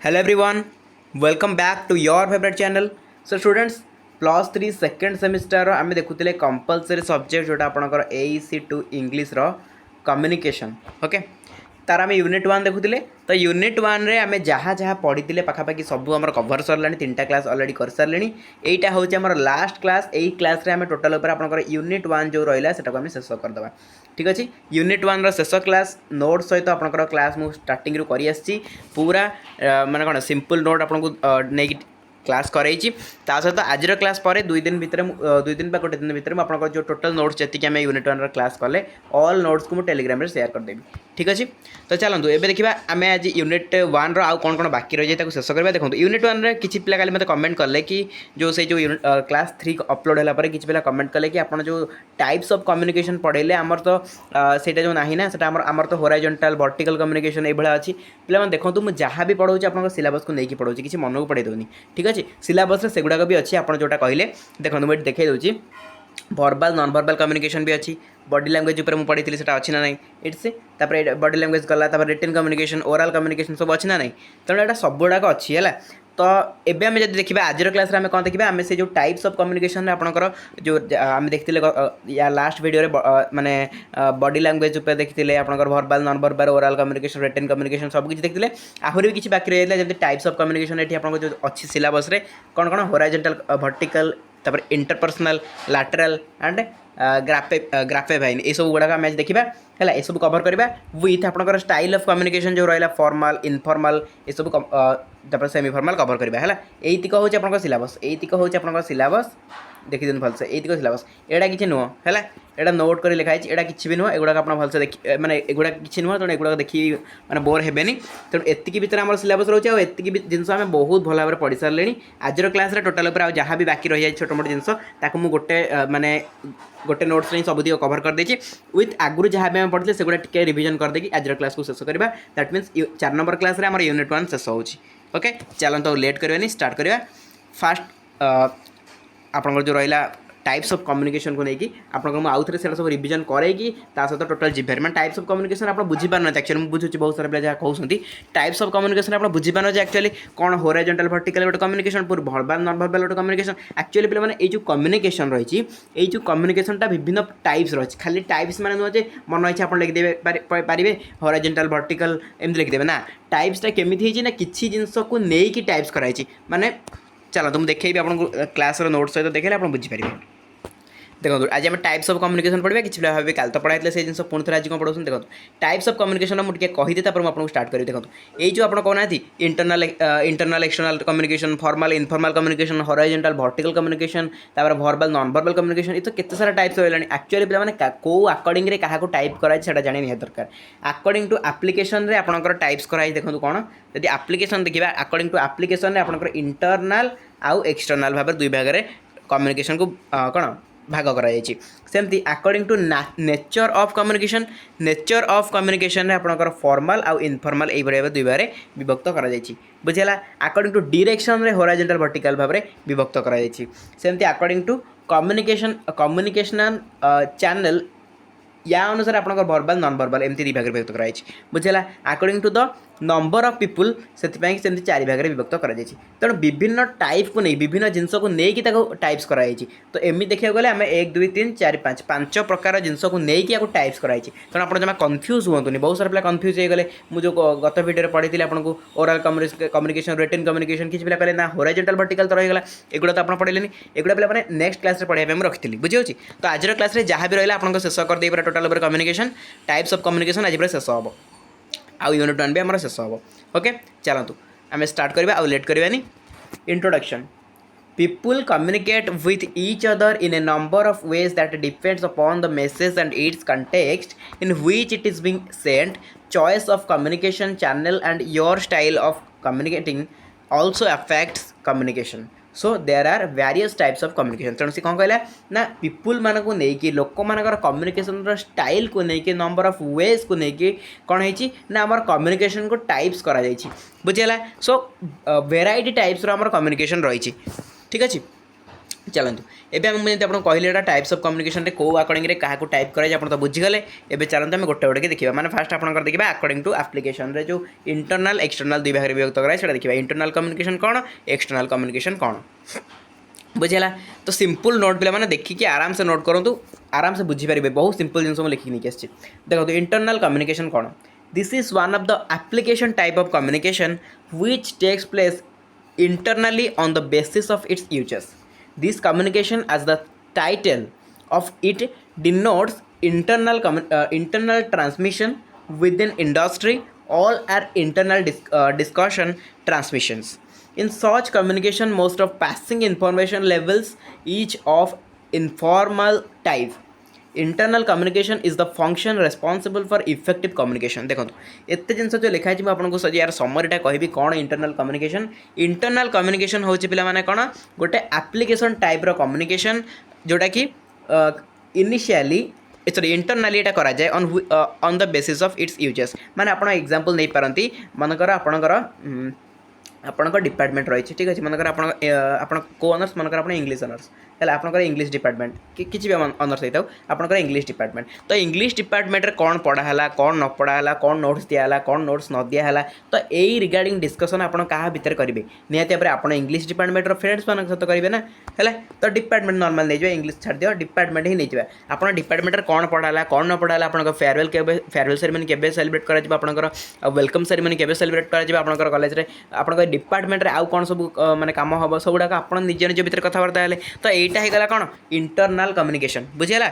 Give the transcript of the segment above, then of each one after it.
Hello everyone, welcome back to your favorite channel. So students, +3 second semester आम देखुले compulsory subject जोटा आपंकर AEC2 English communication okay तार आम unit 1 देखुले तो unit 1 रे आम जहाँ जहाँ पढ़ी पाखापाखि सब आम कभर सरला 3टा क्लास अलरेडी कर सारे यहीटा हूँ आम लास्ट क्लास यही क्लास आम टोटाल आपंकर यूनिट 1 जो रहा है आम शेष करदे ठीक अच्छे यूनिट 1 शेष क्लास नोट सहित आपंकर क्लास मुझे स्टार्टिंग कर पूरा माने कौन सिंपल नोट आपको नहीं क्लास कराई सहित आज क्लास पर 2 दिन भितर 2 दिन गोटे दिन भितर मुझे जो टोटल नोट्स जी आम यूनिट 1 क्लास कले ऑल नोट्स को मुझे टेलीग्राम में शेयर करदेवी ठीक अच्छे तो चलते एवं देखा आम आज यूनिट 1 आउ कौन कौन बाकी रही है शेष करवा देखो यूनिट 1 किसी पिला काली मतलब कमेंट कले कि जो से जो क्लास 3 अपलोड है किसी पिला कमेंट कले कि आप जो टाइप्स ऑफ कम्युनिकेशन पढ़ेले आमर तो सेटा जो ना ना सेटा आमर तो होराइजोंटाल वर्टिकल कम्युनिकेशन ये अच्छी पे देखो मुझे जहाँ भी पढ़ाऊँ आप सिलेबस को लेकिन पढ़ाऊँ किसी मन को पढ़े दूनी ठीक अच्छे सिलेबस से गुड़ाक भी अच्छी आप जोटा कहले देखो मुझे देखा दूसरी भर्बाल नॉन भर्बाल कम्युनिकेशन भी अच्छी बॉडी लैंग्वेज ऊपर मुझे पढ़ी सेटा अच्छी ना नहीं इट्स तापर बॉडी लैंग्वेज गला रिटन कम्युनिकेशन ओरल कम्युनिकेशन सब अच्छी ना नहीं तेणु यहाँ सब गुड़ाक अच्छी है तो एबे आम जब देखा आज क्लास आम कौन देखा आम से जो टाइप्स ऑफ कम्युनिकेशन आपंकर जो आम देखते या लास्ट वीडियो माने बॉडी लैंग्वेज ऊपर देखते आपंकर verbal non verbal oral communication written communication सब किसी देखते आहरी भी किसी बाकी रही है जब टाइप्स ऑफ कम्युनिकेशन ये आप जो अच्छी सिलेबस रे कौन कौन होराइजोंटाल वर्टिकल तापर इंटरपर्सनल लैटरल एंड ग्राफेफाइन ये सब गुड़ाक आम देखा है ये सब कवर करवा विथ आपंकर स्टाइल ऑफ कम्युनिकेशन जो रहा फॉर्माल इनफॉर्माल ये सब तापर सेमी फॉर्माल कवर करवा है यही हूँ आप सिलेबस यही हूँ आप सिलेबस देखी दिन भलसे यही सिलेबस एटा किसी नुह है यहाँ नोट कर लिखाई एटा कि भी नुह एगुड़ा आप भलसे देखिए मैंने एगुड़ा कि नुह तेणु एगुड़ा देखिए मैंने बोर हेनी तेणु एति भितर आम सिलेबस रोचे और एति जिन आम बहुत भल भाव पढ़ी सारे आज क्लास टोटाल जहाँ भी बाकी रही है छोट मोट जिनस मुझे गोटे माने गोटे नोट्स ही सब कवर कर देछि विथ आगुरी जहाँ भी आम पढ़ते से टे रिविजन कर देकी आज क्लास को शेष करवा दैट मीन्स 4 नंबर क्लास रे आम यूनिट 1 शेष हो ओके चलते लेट करवानी स्टार्ट करवा फास्ट आपंकर जो रहा टाइप्स ऑफ कम्युनिकेशन को लेकिन आपको आउ थे सब रिविजन करेगी सहित टोटल जीवार मैंने टाइप्स ऑफ कम्युनिकेशन आप बुझीपार एक्चुअली मुझे बुझुची बहुत सारा पिला कहते टाइप्स ऑफ कम्युनिकेशन आप बुझीपार एक्चुअली कौन होराइजोंटाल वर्टिकल गोटे कम्युनिकेशन पूरा भर्बाल नॉन भर्बाल गोटे कम्युनिकेशन एक्चुअली पे मैंने जो कम्युनिकेशन रही है जो कम्युनिकेशनटा विभिन्न टाइप्स रही खाली टाइप्स मैंने नुहे मन इच्छा आप लिखिदे पारे होराइजोंटाल वर्टिकल एमती लिखिदेवे ना टाइप्सटा केमी ना किसी जिनस को लेकिन टाइप्स कराई माने चलो तुम देखी आपको क्लास नोट सहित देखा आप बुझीपारे देखो आज आम टाइप्स ऑफ कम्युनिकेशन पढ़ा किसी भाव काल तो पढ़ाई से जिन पुणी थे आज कौन पढ़ाऊँ देखो टाइप्स ऑफ कम्युनिकेशन मुझे कहीदे आपको स्टार्ट करी देखो ये जो आप कहना internal external communication formal informal communication horizontal vertical communication तापर भर्बाल नॉन भर्बाल कम्युनिकेशन ये तो केते सारा टाइप्स रहा एक्चुअली पे कौ अकॉर्डिंग रे क्या टाइप कराई से जाने नहीं दरकार अकॉर्डिंग टू एप्लिकेशन रे आपंकर टाइप्स कराई देखो कौन यदि एप्लिकेशन देखा अकॉर्डिंग टू एप्लिकेशन रे आपंकर इंटरनल आउ एक्सटर्नल भाव दुई भाग में कम्युनिकेशन को कौन भाग कराई सेमती according to nature of communication आपंकर फॉर्मल आउ इनफॉर्मल यही भाव दुई भाग में विभक्त कर बुझेगा अकॉर्डिंग टू डायरेक्शन रे होराइजोंटाल वर्टिकल भाव में विभक्त करमती अकॉर्डिंग टू कम्युनिकेशन चैनल या अनुसार आपंकर भर्बाल नॉन भर्बाल एमती 2 भाग में विभक्त कराई बुझेगा according to the number of people से 4 भाग में विभक्त कर तेणु विभिन्न टाइप को नहीं विभिन्न जिनस को लेकिन टाइप्स कराई तो एमती देखा गले आम 1 2 3 4 5 प्रकार जिनस को लेकिन टाइप्स कराई तेणु आप जमा कन्फ्यूज हूँ बहुत सारा पिला कन्फ्यूज हो गले मुझे गत वीडियो पढ़ी आपको ओरल कम्युनिकेशन रिटन कम्युनिकेशन किसी पिला कहले ना होराइजोंटाल वर्टिकल तो रहीगला एगुड़ा तो आप पढ़े एगुड़ा पिला मैंने नेक्स्ट क्लास में पढ़ाई रखी बुझे तो आज क्लास में जहाँ भी रहा आपको शेष करदे total communication types of communication आज शेष हम आउ यूनिट 1 भी आम शेष हम ओके चलतु आम स्टार्ट करवा आउ लेट करवानी introduction people communicate with each other in a number of ways that depends upon the message and its context in which it is being sent choice of communication channel and your style of communicating also affects communication so there are various types of communication तेणु से कौन कहला ना people मान को लेकिन लोक मानकर कम्युनिकेशन स्टाइल को लेकिन नंबर ऑफ वेज को लेकिन कौन है ना आम कम्युनिकेशन को टाइप्स करा बुझेगा सो वेराइटी टाइप्स आम कम्युनिकेशन रही ठीक अच्छे चलतु एवं मुझे आपको कहली एटा टाइप्स ऑफ कम्युनिकेशन कौ अकॉर्डिंग क्या टाइप कराए आप तो बुझीगले एवं चलते आम गोटे गोटे देखा मैंने फास्ट आप देखा अकॉर्डिंग टू एप्लिकेशन जो इंटरनल एक्सटर्नल दुई भाग विभक्त कराए से देखा इंटरनल कम्युनिकेशन कौन एक्सटर्नल कम्युनिकेशन कौन बुझेगा। तो सिंपल नोट पे मैंने देखिए आराम से नोट करूँ आराम से बुझीपारे बहुत सिंपल जिन लिखिक नहीं आसी देखो इंटरनल कम्युनिकेशन कौन this is one of the application type of communication which takes place internally on the basis of its uses. This communication, as the title of it denotes, internal transmission within industry. All are internal discussion transmissions. In such communication, most of passing information levels each of informal type. Internal communication is the function responsible for effective communication देखो एत जिन जो लिखाई आपको सज यार समरीटा कहि कौन internal communication हूँ पे कौन गोटे एप्लिकेशन टाइप कम्युनिकेशन जोटा कि इनिशियली सॉरी इंटरनली एटा करा जाए on the basis of its uses माने आपण एग्जांपल नहीं पारंती मनकर आपणकर डिपार्टमेंट रही ठीक अच्छे मनकर आप को ऑनर्स मनकर आप इंग्लिश ऑनर्स है आपंकर इंग्लिश डिपार्टमेंट किसी भी ऑनर्स होता है आपंकर इंग्लिश डिपार्टमेंट तो इंग्लिश डिपार्टमेंट कौन पढ़ाला कौन न पढ़ाला कौन नोट्स दिया कौन नोट्स न दिया तो यही रिगार्डिंग डिस्कसन आप भितर करेंगे निहाती भाव आप इंग्लिश डिपार्टमेंट फ्रेंड्स मान सहित करेंगे ना है तो डिपार्टमेंट नॉर्मल नहीं इंग्लिश छाड़ दियो डिपार्टमेंट ही नहीं जाए आप डिपार्टमेंट कौन पढ़ाला कौन न पढ़ाला आप फेयरवेल सेरेमनी के सेलिब्रेट कर वेलकम सेरेमनी के सेलिब्रेट कर कॉलेज में आप डिपार्टमेंट रे आउ कौन सब माने काम हम सब गुड़ाक आप निज निज भितर कथबार्ता है तो यहाँ होगा कौन इंटरनल कम्युनिकेशन बुझेगा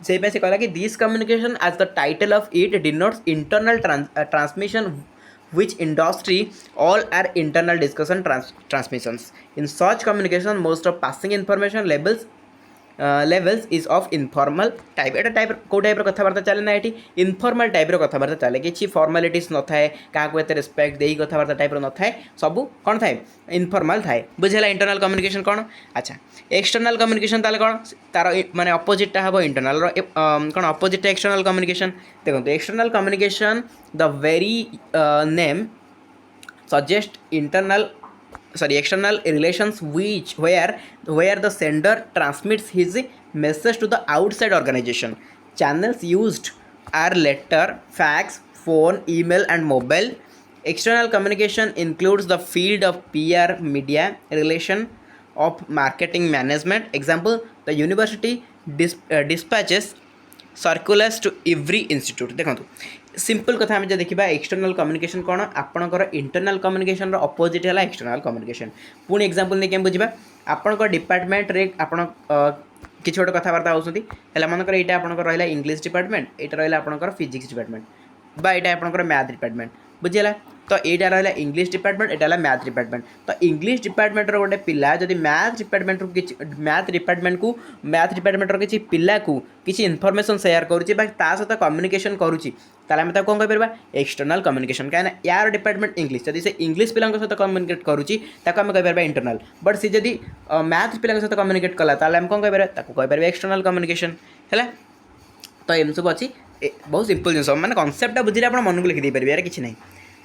से कहला कि this communication as the title of it denotes internal transmission which industry all are internal discussion transmissions. In such communication most of passing information levels is of informal type Etah type को type कथबार्ता चले ना ये informal type कथबार्ता चले कि formalities न थाए क्या एत रेस्पेक्ट दे कथबार्ता टाइप न थाए सब कौन थाए इनफॉर्मल थाए बुझेगा इंटरनल कम्युनिकेशन कौन अच्छा एक्सटर्नल कम्युनिकेशन ताले कौन तार माने अपोजिटा हम इंटरनल कौन अपोजिटा एक्सटर्नल कम्युनिकेशन देखो external communication the very name suggest external relations where the sender transmits his message to the outside organization. Channels used are letter, fax, phone, email and mobile. External communication includes the field of PR, media relation, of marketing management. Example, the university dispatches circulars to every institute. देखो simple कथा आम देखा external communication कौन आपणकर internal communication opposite है external communication पुणी example नहीं बुझा आपणकर डिपार्टमेंट रे आपण किसी गोटे कथबार्ता होती है मनकर यहाँ आपंकर रहा इंग्लिश डिपार्टमेंट यहाँ रहा आपंकर फिजिक्स डिपार्टमेंट बा यहाँ आपंकर मैथ डिपार्टमेंट बुझेगा तो यहाँ रहा इंग्लिश डिपार्टमेंट यहाँ मैथ डिपार्टमेंट तो इंग्लिश डिपार्टमेंट गोटे पिला जब मैथ डिपार्टमेंट किसी पिला को किसी इनफॉरमेशन शेयर करुच्ची सहित कम्युनिकेशन करुच्ची आम कौन कहीपर एक्सटर्नल कम्युनिकेशन कहीं यार डिपार्टमेंट इंग्लिश जब से इंग्लिश पिला सहित कम्युनिकेट करुच्ची आम कहीपर इंटरनल बट सी जब मैथ पिला सहित कम्युनिकेट कला आम कौन कहीपर एक्सटर्नल कम्युनिकेशन है तो एम सब अच्छी बहुत सिंपल जिन मैंने कनसेप्टा बुझे आप मन को लिखिदे पारे यार किसी ना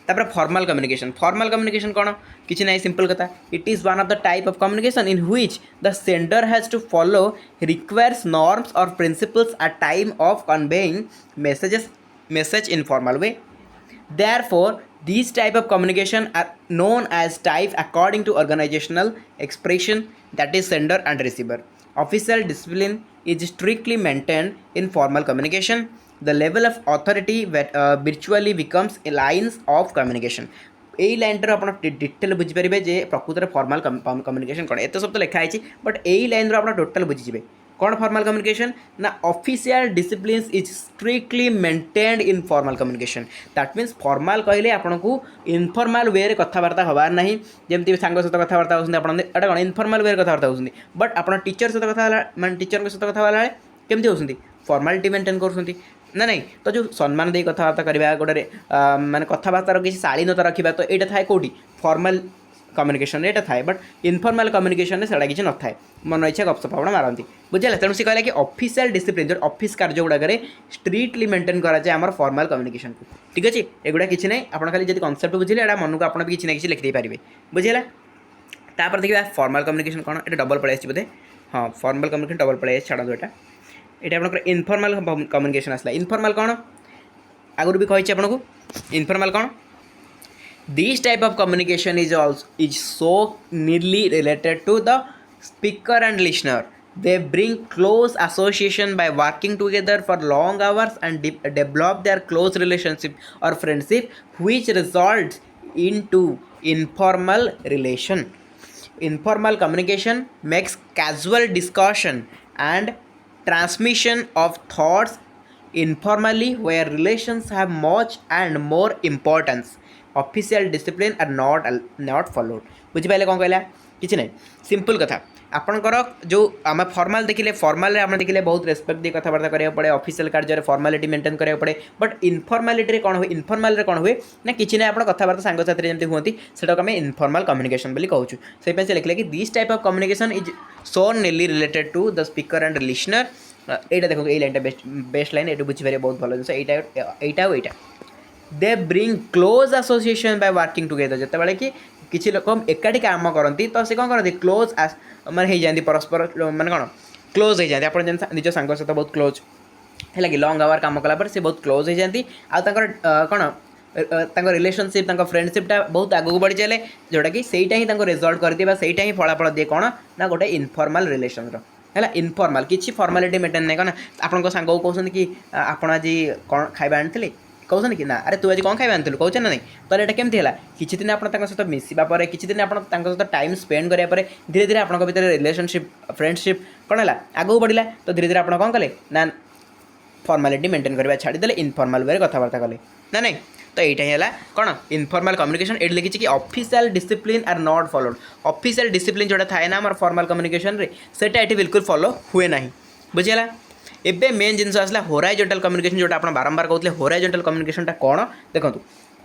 तापर फॉर्मल कम्युनिकेशन कौन किसी ना सिंपल कथा it is one of the type of communication in which the sender has to follow requires norms और principles at time of conveying message in formal way. Therefore, these type of communication are known as type according to organizational expression, that is sender and receiver. Official discipline is strictly maintained in formal communication. The level of authority virtually becomes lines of communication. यही line आप detail बुझीपारे जे प्रकृत में formal communication कौन एत सब तो लिखाई but यही लाइन आप टोटाल बुझीजे कौन फॉर्मल कम्युनिकेशन ना official discipline is strictly maintained in formal communication that means formal कहले आपन को इनफॉर्मल वे रे कथबार्ता हबार नहीं जमती सांग सहित कथबार्ता होती आप कौन इनफॉर्मल वे कथबार्ता होती बट आप टीचर सहित कथा माने टीचर सहित कथा वाला केमती होती फॉर्मालिटी मेंटेन कर ना नहीं तो जो सम्मान दे कथबार्ता करवा गोटे माने कथबार्तार किसी शालीनता रखा तो यहाँ थाए कौटी फॉर्मल कम्युनिकेशन यहाँ थाए बट इनफॉर्मल कम्युनिकेशन से किसी न थाए मन इच्छा गपसप आप मारती बुझे तेणु से कहला कि ऑफिशियल डिसिप्लिन जो ऑफिस कार्य गुड़ाक स्ट्रिक्टली मेंटेन कराए आम फॉर्मल कम्युनिकेशन को ठीक अच्छे एगुड़ा किसी ना आप खाली जब कनसेप्ट बुझे यहाँ मन को आप किसी ना किसी लिखिदे पारे बुझेगा तापर देखिए फॉर्मल कम्युनिकेशन कौन ये डबल पड़े बोधे हाँ फॉर्मल कम्युनिकेशन डबल पड़े छाड़ू एटा ये आप इनफॉर्मल कम्युनिकेशन आसला इनफॉर्मल कौन आगुरी भी कही आपको इनफॉर्मल कौन this type of communication is so nearly related to the speaker and listener. They bring close association by working together for long hours and develop their close relationship or friendship, which results into informal relation. Informal communication makes casual discussion and transmission of thoughts informally where relations have much and more importance. Official discipline are not followed. बुझिपारे कौन कहला किसी ना simple कथा आपणकर जो आम फॉर्माल देखिले फॉर्माल आम देखिले बहुत रेस्पेक्ट दी कथबार्ता करा पड़े ऑफिशियल कार्य फॉर्मालिटी मेंटेन करा पड़े बट इनफॉर्मालिटी कौन हुए इनफॉर्माल कौन हुए ना किसी ना आप कथबार्ता सांगसाथी जमी होती सेटा आम इनफॉर्माल कम्युनिकेशन बोली कहूँ से लिखले कि this type of communication is so nearly related to the speaker and listener এইটা দেখো এই লাইনটা বেস্ট লাইন এটা বুঝিপারে বহুত ভালো জিনিস এইটা they bring close association by working together যেতবে কি কিছু লোক একাठी কাম করती তো সে কম করती ক্লোজ মানে হয়ে যাতে परस्पर মানে কোণ ক্লোজ হয়ে যাতে আপনার নিজ সাঙ্গ সহ বহুত ক্লোজ है कि लंग आवर कम कलापर से बहुत क्लोज हो जाती कौन रिलेशनशिप फ्रेंडशिपटा बहुत आगू बढ़ी चले जोटा कि सहीटा ही रिजल्ट करती सहीटा ही फलाफल दिए कौन ना गोटे इनफॉर्मल रिलेशन है इनफॉर्मल किसी फॉर्मालिटी मेंटेन नहीं कौन आपन सांग को कहते कि आप आज कौन खाଇବା आनी कहते कि ना अरे तू आज कौन खाଇବା आनी कहते ना नहीं तो यहाँ केमती है किसी दिन आप सहित मिसवा पर किसी दिन आप सहित टाइम स्पेंड कराया धीरे धीरे आपंक भर रिलेशनशिप फ्रेंडशिप कौन है आगू बढ़ला तो धीरे धीरे आप कौन कले ना फॉर्मालिटी मेंटेन करवा छाड़ीदे इनफॉर्मल वे कथबार्ता कले ना नहीं तो यहाँ कौन इनफॉर्मल कम्युनिकेशन ये लिखी कि official discipline are not followed official discipline जोटा थाए ना आम फॉर्मल कम्युनिकेशन रे सेटा ये बिल्कुल फॉलो हुए ना बुझीगला एबे मेन जिनस आसला होराइजोंटल कम्युनिकेशन जोटा आप बारंबार कहते होराइजोंटल कम्युनिकेशन कौन देखो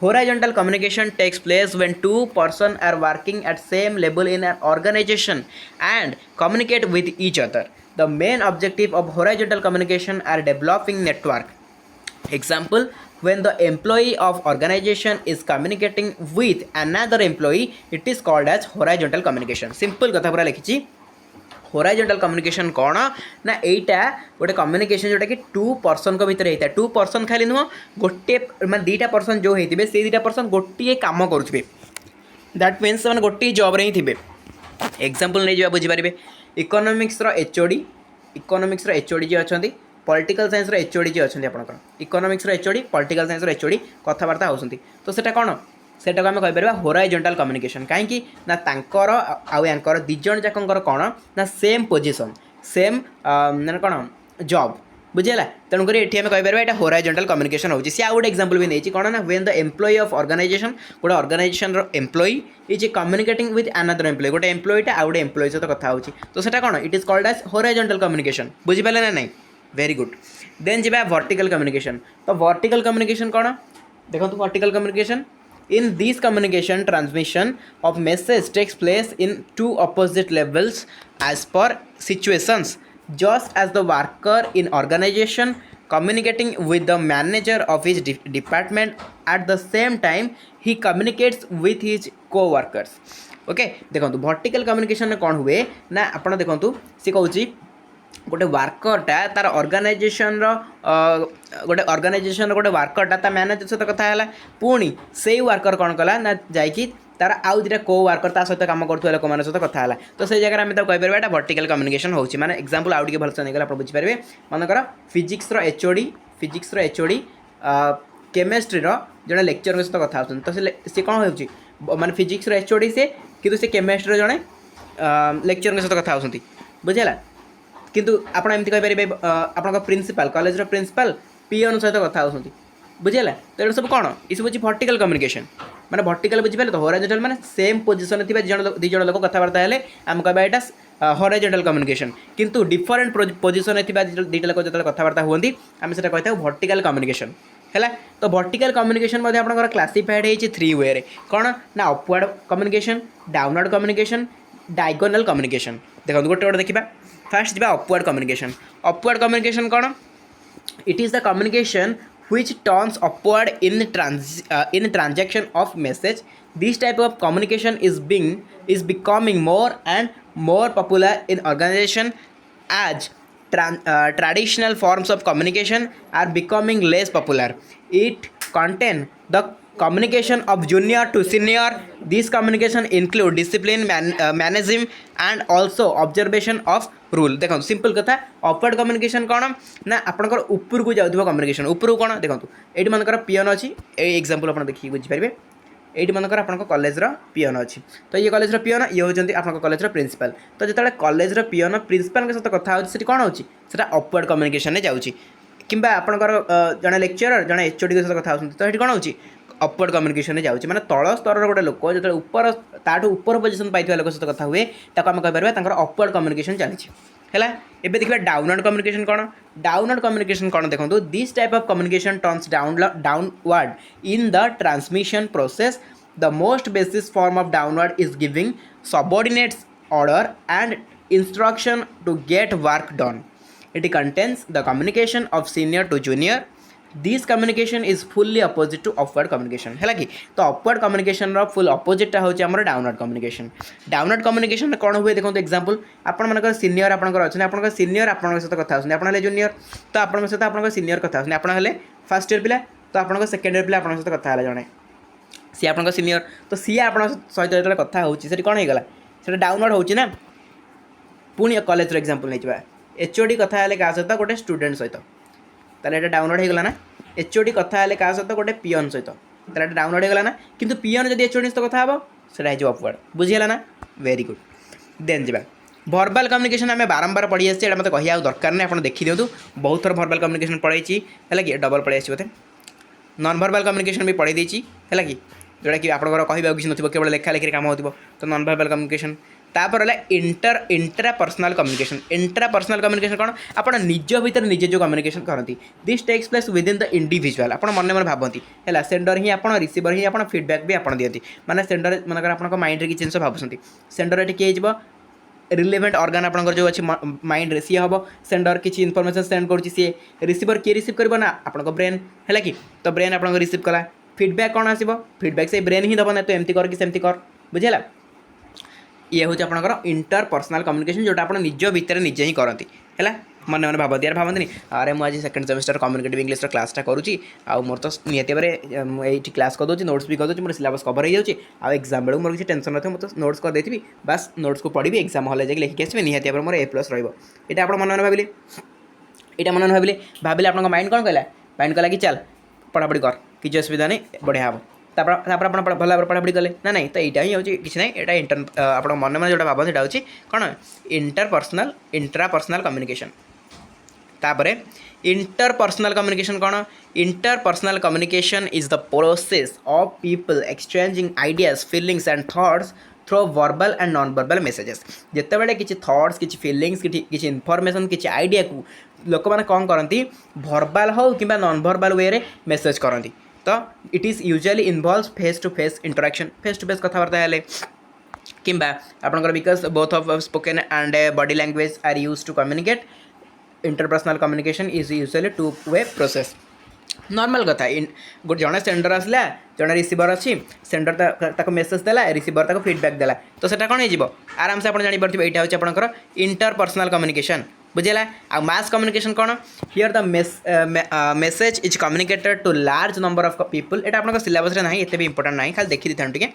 horizontal communication takes place when two person are working at same level in an organization and communicate with each other the main objective of horizontal communication are developing network example when the employee of organization is communicating with another employee it is called as horizontal communication simple कथा पूरा लिखी horizontal communication कौन ना एटा गोटे communication जोटा कि to person को भीतर होता है टू पर्सन खाली नुह गोटे मैं दुईटा पर्सन जो होते से दुईटा पर्सन गोटे काम करुवे दैट मीन्स से गोटे जॉब रे ही थे एग्जांपल नहीं जावा बुझीपारे economics HOD economics HOD ji अच्छा पॉलिटिकल साइंस एचओडी जी अच्छा आपंकर economics HOD political science HOD कथबार्ता होती तो सेटा कौन सेटा को आम कहीपर होराइजोंटल कम्युनिकेशन कहीं ना तांकर आउर दिजन जाकर कौन ना सेम पोजिशन सेम मैंने कौन जॉब बुझीगला तेणुक ये आम कहीपर यहाँ होराइजोंटल कम्युनिकेशन होती सी आउ एग्जांपल भी नहीं कौन ना when the employee of organization गोटे organization employee is communicating with another employee गोटे एम्प्लॉईटा आउ गोटे एम्प्लॉई सहित कथा होची तो सेटा कौन it is called as horizontal communication बुझीपारे ना नहीं वेरी गुड देन जी वर्टिकल कम्युनिकेशन तो वर्टिकल कम्युनिकेशन कौन देखो vertical communication in this communication transmission of message takes place in two opposite levels as per situations just as the worker in organization communicating with the manager of his department at the same time he communicates with his co-workers okay देखो vertical communication कौन हुए ना आप देखो सी कहूँ गोटे वर्करटा तार organisation गोटे ऑर्गेनाइजेशन गोटे वर्करटा ता मैनेजर सहित कथा है पुणी से वर्कर कौन कला ना जाकि तार आउ दुटा को वर्कर ता सहित काम करुवा लोक मान सहित कथा है तो से जगह आम कहीपर यहाँ वर्टिकल कम्युनिकेशन होची माने एग्जांपल आउ टे भलसे नहीं आप बुझीपारे मनकर फिजिक्स एचओडी केमिस्ट्री जड़े लेक्चर सहित कथा होती तो सी कौन हो माने फिजिक्स एचओडी से कि से केमिस्ट्री जड़े लेक्चर सहित कथा होती बुझेगा किंतु आपण एमती कहीपर आप प्रिंसिपल कॉलेज प्रिंसिपल पीएन सहित कथा होती बुझेगा तो ये सब कौन ये सब हूँ वर्टिकल कम्युनिकेशन माने वर्टिकल बुझीपारे तो होराइजोंटल माने सेम पोजिशन थी दुई जन लोक कथबार्ता है आम कह यहाँ होराइजोंटल कम्युनिकेशन किंतु डिफरेंट पोजिशन दुईटा लोक जो कथबार्ता होती आम से कही था वर्टिकल कम्युनिकेशन है तो वर्टिकल कम्युनिकेशन आप क्लासीफाइड हो थ्री वे रे कौन ना upward communication downward communication diagonal communication देखो गोटे गोटे देखा फास्ट जी अपवर्ड कम्युनिकेशन कौन it is the communication which turns upward in transaction of message. This type of communication is becoming more and more popular in organization as traditional forms of communication are becoming less popular. It contain the communication of junior to senior. This communication include discipline management and also observation of rule. देखो simple कथा upward communication कौन ना आपंकर ऊपर को जाऊँ communication ऊपर कौन देखो ये मनकर पियन अच्छी एग्जांपल आप देखिए बुझीपारे ये मनकर आप कॉलेज पियन अच्छी तो ये कॉलेज पियन ये होती आप कॉलेज प्रिंसिपल तो जो कॉलेज पियन प्रिंसिपल सहित कथा होती कौन होता अपवर्ड कम्युनिकेशन में जाऊँगी कि आपंकर जड़े लेक्चरर जड़े एचओडी सहित कथा होती तो ये कौन हो अपवर्ड कम्युनिकेशन में जाऊँगी मैंने तल स्तर गोटे लोक जो ऊपर ताठू ऊपर पोजिशन पाई लोक सहित कथा हुए आम कहीपर अपवर्ड कम्युनिकेशन चली है एबे देखिए डाउनवर्ड कम्युनिकेशन कौन डाउनवर्ड कम्युनिकेशन कौन देखो this type of communication turns downward in the transmission process the most basic form of downward is giving subordinates order and instruction to get work done it contains the communication of senior to junior this communication is fully opposite to upward communication है कि तो upward communication full अपोजिटा हूँ आम downward communication downward communication कौन हुए देखो example आपण मानकर सीनियर आपंकर अच्छे आप सीनियर आप सहित कथा होती आप जूनियर तो आप सहित आप सीनियर कथा होती आप फर्स्ट ईयर पिला तो आप सेकेंड ईयर पिला आप सहित कथा है जड़े सी आप सीनियर तो सी आप सहित जो कथा होती कौन होगा से डाउनवर्ड होना पुणी कॉलेज एग्जांपल नहीं एचओडी कथा है क्या सहित गोटे स्टूडेंट सहित ताले ये डाउनलोड होगा ना एचओडी कथा है क्या सहित गोटे पियन सहित ताले डाउनलोड होगा ना किंतु पियन जब एचओडी सहित कथा हम से अपवर्ड बुझीगला ना वेरी गुड देन जा भर्बाल कम्युनिकेशन आम बारंबार पढ़ी आसे मतलब कह दरकार नहीं आप देखी दिखाँ बहुत थर भर्बाल कम्युनिकेशन पढ़ाई है कि डबल पढ़ी आस बोते नॉन भर्बाल कम्युनिकेशन भी पढ़ी देती है कि जोटा कि आप कह किसी नथिबो केवल लेखा लेखि काम होतिबो तो नॉन भर्बाल कम्युनिकेशन तापर है इंट्रापर्सनल कम्युनिकेशन इंट्रापर्सनल कम्युनिकेशन कौन आप निज भितर निजे जो कम्युनिकेशन करती this takes place within the individual आप मन मन भावती है सेंडर ही आप रिसीवर ही आप फीडबैक भी आप दिखती माने सेंडर मनकर आप माइंड रे किसी जिन भावुँच सेंडर ये किए रिलेवेंट ऑर्गन आपंकर जो अच्छी माइंड रे सी हम सेंडर किसी इनफॉरमेशन सेंड कर सी रिसीवर किए रिसीव कर ना आप ब्रेन है कि तो ब्रेन आप रिसीव कला फीडबैक कौन आसो फीडबैक से ब्रेन ही दब ना तो एमती कर कि सेमती कर बुझेगा ये हूँ आपंकर इंटरपर्सनल कम्युनिकेशन जोटा आप निज भितर निजे ही करती है मन मन भावती यार भावती अरे मुझे सेकेंड सेमेस्टर कम्युनिकेटिव इंग्लिश क्लासटा करुँची आ मोर तो निहती भाव ये क्लास करदे नोट्स भी करदे मोर सिलेबस कवर हो जाए आ एग्जाम बेलू मोर किसी टेंशन नहीं मुझे नोट्स कर देती बस नोट्स को पढ़ी एक्जाम हल जाए लिखिक आसबे निहती भाव मोर ए+ रहा आप मन मन भाविले यहाँ मन मन भाविले आप माइंड कौन कहला माइंड कहला कि चल पढ़ापढ़ी कर किसी असुविधा नहीं बढ़िया हम भल भाव पढ़ापढ़ी कले ना नहीं तो यहाँ ही हूँ किसी ना यहाँ आप मन मन जो भाव यहाँ हूँ कौन इंट्रापर्सनल कम्युनिकेशन तापर इंटरपर्सनल कम्युनिकेशन कौन interpersonal communication is the process of people exchanging ideas feelings and thoughts through verbal and non verbal messages जिते बड़े किसी थॉट्स किसी फीलिंग्स किसी इनफॉरमेशन किसी आइडिया को लोक मैंने कौन करती वर्बल हो कि नॉन वर्बल वे रे मेसेज करती तो it is usually involves face to face कथबार्ता है कि आपंकर because both of spoken and body language are use to communicate interpersonal communication is usually two way process normal कथा गोटे जड़े सेंडर आसला जड़े रिसीवर अच्छी सेंडर मेसेज देला रिसीवर फीडबैक देला तो सेटा कौन हो आराम से आप जापर यहाँ हूँ आपंकर इंटरपर्सनल कम्युनिकेशन बुझेगा आ मास कम्युनिकेशन कौन here the message is communicated to large number of people यहाँ आप सिलेबस ना एत भी इंपोर्टेंट ना खाली देखी था टे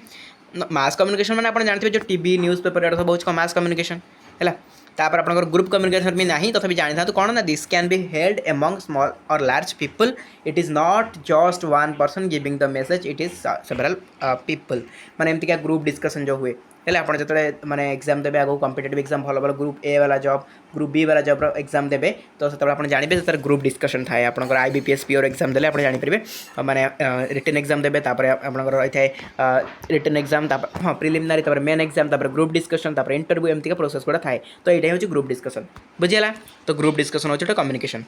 मास कम्युनिकेशन मैंने आप जानते जो टीवी न्यूज़ पेपर यहाँ सब बहुत मास कम्युनिकेशन है तापर आप ग्रुप कम्युनिकेशन भी नहीं तथापि जानी था कौन ना this can be held among small or large people it is not just one person giving the message it is several people माने एमती क्या ग्रुप डिस्कशन जो हुए है आप जो मैंने एग्जाम देते आगे कॉम्पिटिटिव एग्जाम भल भल ग्रुप ए वाला जॉब ग्रुप बी वाला जॉब एग्जाम देते तो से आप जानते से ग्रुप डिस्कशन थाए आप IBPS PO एग्जाम देते आप जानीपारे मैंने रिटन एग्जाम देते आपंकर रही है रिटन एग्जाम हाँ preliminary main exam group discussion interview एमती प्रोसेस गुड़ा थाए तो यहाँ हूँ ग्रुप डिस्कशन बुझीगला तो ग्रुप डिस्कशन हूँ कम्युनिकेशन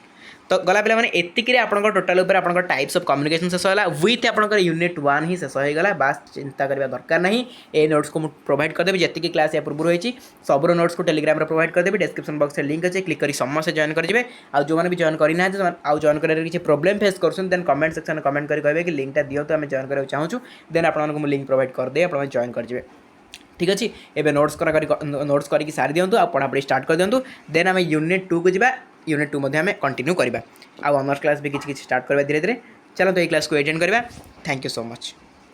तो गला पे एतिक आपंकर टोटाल आप टाइप्स ऑफ कम्युनिकेशन शेष है विथ आपंकर यूनिट 1 ही शेष होगा बास चिंता करने दरकार नहीं ये नोट्स को प्रोवाइड करदेवी जी क्लास या पूर्व रही सब नोट्स को टेलीग्राम प्रोवाइड करदेवी डिस्क्रिप्शन बॉक्स में लिंक अच्छे क्लिक कर समस्त जॉइन करेंगे आउ जो भी जॉइन करना आउ जॉइन कर किसी प्रोब्लेम फेस कर कमेंट सेक्शन में कमेंट करेंगे कि लिंकटा दियो आम जॉइन करने चाहूँ देन आपको लिंक प्रोवाइड करदे आप जॉइन करेंगे ठीक अच्छे एवं नोट्स करके सारी दिंतु आप पढ़ापढ़ी स्टार्ट कर दिंतु देन आम यूनिट 2 को जी यूनिट 2 आम कंटिन्यू करवा आउ ऑनर्स क्लास भी किसी स्टार्ट करवा धीरे धीरे चलो तो ये क्लास को एटेंड करवा थैंक यू सो मच।